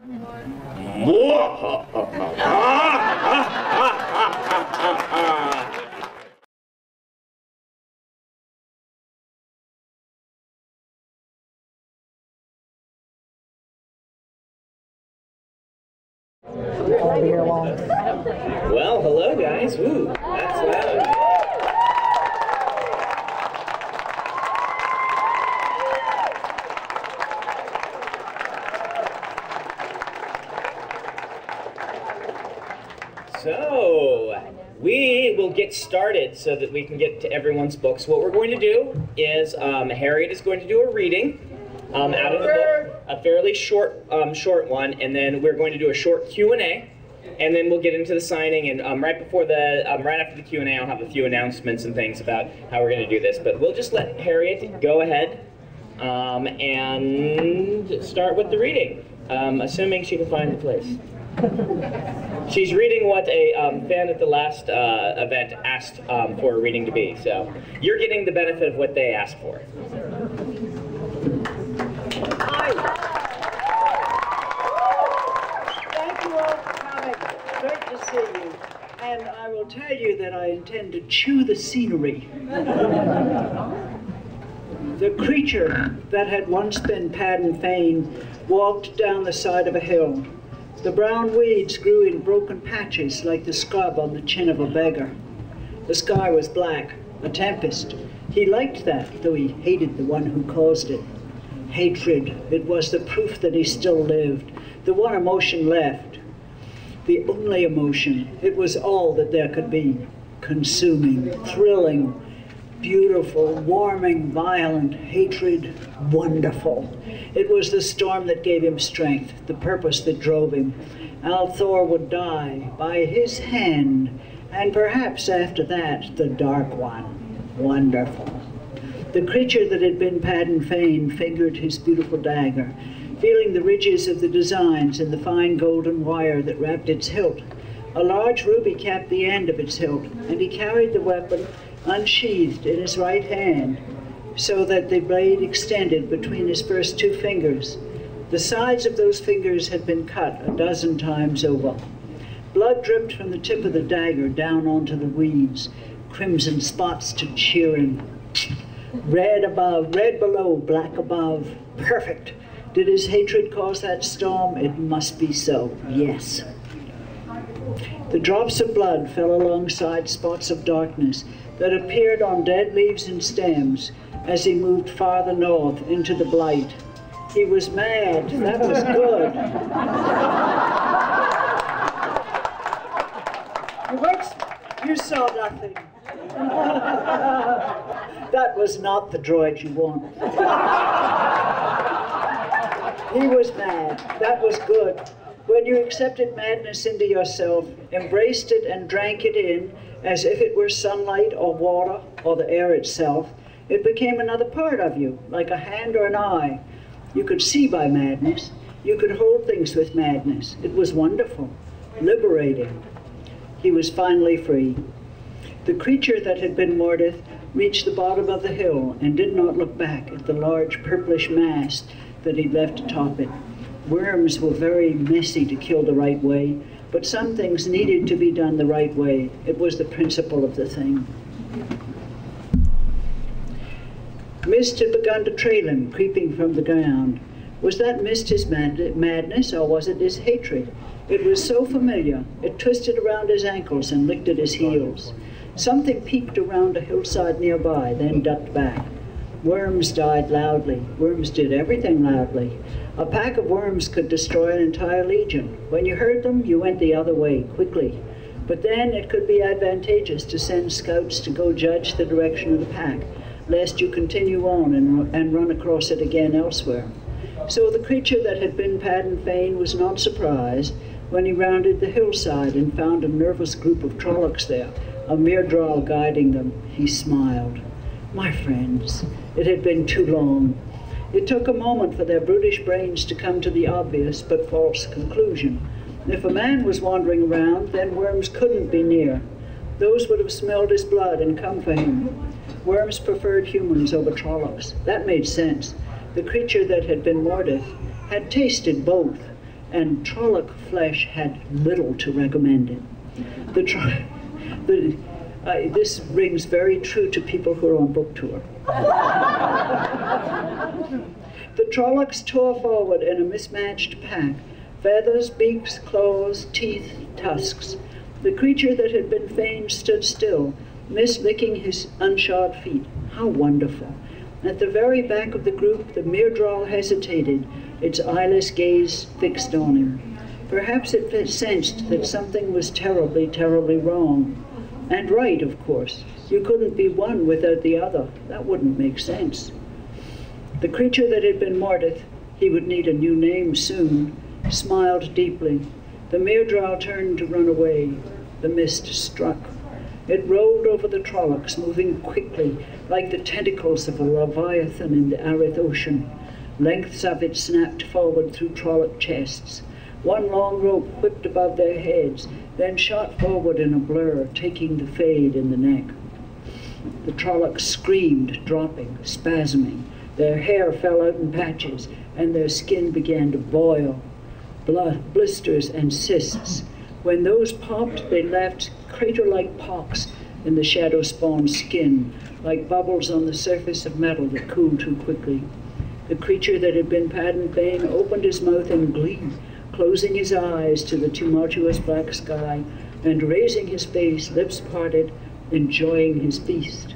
Well, hello guys. Ooh, that's loud. So, we will get started so that we can get to everyone's books. What we're going to do is Harriet is going to do a reading out of the book, a fairly short one, and then we're going to do a short Q&A, and then we'll get into the signing. And right after the Q&A, I'll have a few announcements and things about how we're going to do this. But we'll just let Harriet go ahead and start with the reading, assuming she can find the place. She's reading what a fan at the last event asked for a reading to be, so you're getting the benefit of what they asked for. Hi. Thank you all for coming. Great to see you. And I will tell you that I intend to chew the scenery. The creature that had once been Paddon Fane walked down the side of a hill. The brown weeds grew in broken patches like the scrub on the chin of a beggar. The sky was black, a tempest. He liked that, though he hated the one who caused it. Hatred, it was the proof that he still lived, the one emotion left. The only emotion, it was all that there could be. Consuming, thrilling, beautiful, warming, violent, hatred, wonderful. It was the storm that gave him strength, the purpose that drove him. Althor would die by his hand, and perhaps after that, the Dark One. Wonderful. The creature that had been Paddon Fane fingered his beautiful dagger, feeling the ridges of the designs and the fine golden wire that wrapped its hilt. A large ruby capped the end of its hilt, and he carried the weapon unsheathed in his right hand, so that the blade extended between his first two fingers. The sides of those fingers had been cut a dozen times over. Blood dripped from the tip of the dagger down onto the weeds, crimson spots to cheer him. Red above, red below, black above. Perfect. Did his hatred cause that storm? It must be so, yes. The drops of blood fell alongside spots of darkness that appeared on dead leaves and stems as he moved farther north into the blight. He was mad. That was good. You saw nothing. That was not the droid you want. He was mad. That was good. When you accepted madness into yourself, embraced it and drank it in as if it were sunlight or water or the air itself, it became another part of you, like a hand or an eye. You could see by madness. You could hold things with madness. It was wonderful, liberating. He was finally free. The creature that had been Mordeth reached the bottom of the hill and did not look back at the large purplish mass that he'd left atop it. Worms were very messy to kill the right way, but some things needed to be done the right way. It was the principle of the thing. Mist had begun to trail him, creeping from the ground. Was that mist his madness, or was it his hatred? It was so familiar. It twisted around his ankles and licked at his heels. Something peeped around a hillside nearby, then ducked back. Worms died loudly. Worms did everything loudly. A pack of worms could destroy an entire legion. When you heard them, you went the other way, quickly. But then it could be advantageous to send scouts to go judge the direction of the pack, lest you continue on and run across it again elsewhere. So the creature that had been Paddon Fane was not surprised when he rounded the hillside and found a nervous group of Trollocs there, a mere drow guiding them. He smiled. My friends, it had been too long. It took a moment for their brutish brains to come to the obvious but false conclusion. If a man was wandering around, then worms couldn't be near. Those would have smelled his blood and come for him. Worms preferred humans over Trollocs. That made sense. The creature that had been Mordeth had tasted both, and Trolloc flesh had little to recommend it. This rings very true to people who are on book tour. The Trollocs tore forward in a mismatched pack, feathers, beaks, claws, teeth, tusks. The creature that had been feigned stood still, licking his unshod feet. How wonderful. At the very back of the group, the Myrddraal hesitated, its eyeless gaze fixed on him. Perhaps it sensed that something was terribly, terribly wrong. And right, of course. You couldn't be one without the other. That wouldn't make sense. The creature that had been Mordeth, he would need a new name soon, smiled deeply. The Myrddraal turned to run away. The mist struck. It rolled over the Trollocs, moving quickly, like the tentacles of a leviathan in the arid ocean. Lengths of it snapped forward through Trolloc chests. One long rope whipped above their heads, then shot forward in a blur, taking the fade in the neck. The Trollocs screamed, dropping, spasming. Their hair fell out in patches, and their skin began to boil. Blisters and cysts. When those popped, they left crater-like pocks in the shadow-spawn's skin, like bubbles on the surface of metal that cooled too quickly. The creature that had been Padan Fain opened his mouth in glee, closing his eyes to the tumultuous black sky, and raising his face, lips parted, enjoying his feast.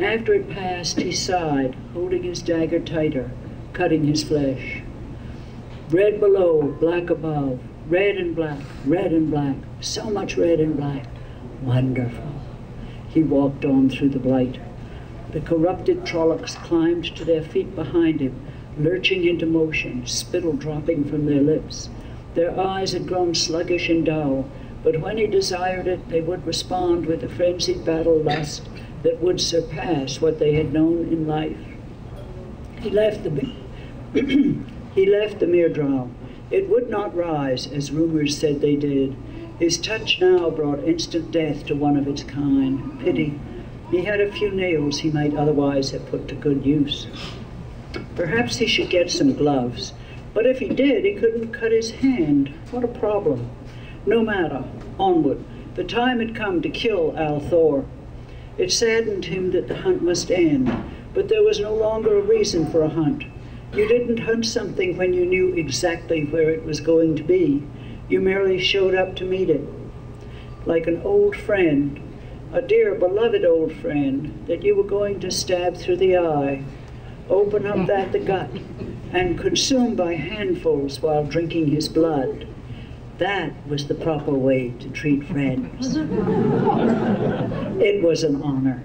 After it passed, he sighed, holding his dagger tighter, cutting his flesh. Red below, black above, red and black, so much red and black. Wonderful. He walked on through the blight. The corrupted Trollocs climbed to their feet behind him, lurching into motion, spittle dropping from their lips. Their eyes had grown sluggish and dull, but when he desired it, they would respond with a frenzied battle lust that would surpass what they had known in life. He left the Myrddraal. It would not rise, as rumors said they did. His touch now brought instant death to one of its kind. Pity. He had a few nails he might otherwise have put to good use. Perhaps he should get some gloves. But if he did, he couldn't cut his hand. What a problem. No matter. Onward. The time had come to kill Althor. It saddened him that the hunt must end, but there was no longer a reason for a hunt. You didn't hunt something when you knew exactly where it was going to be. You merely showed up to meet it. Like an old friend, a dear, beloved old friend that you were going to stab through the eye, open up the gut, and consume by handfuls while drinking his blood. That was the proper way to treat friends. It was an honor.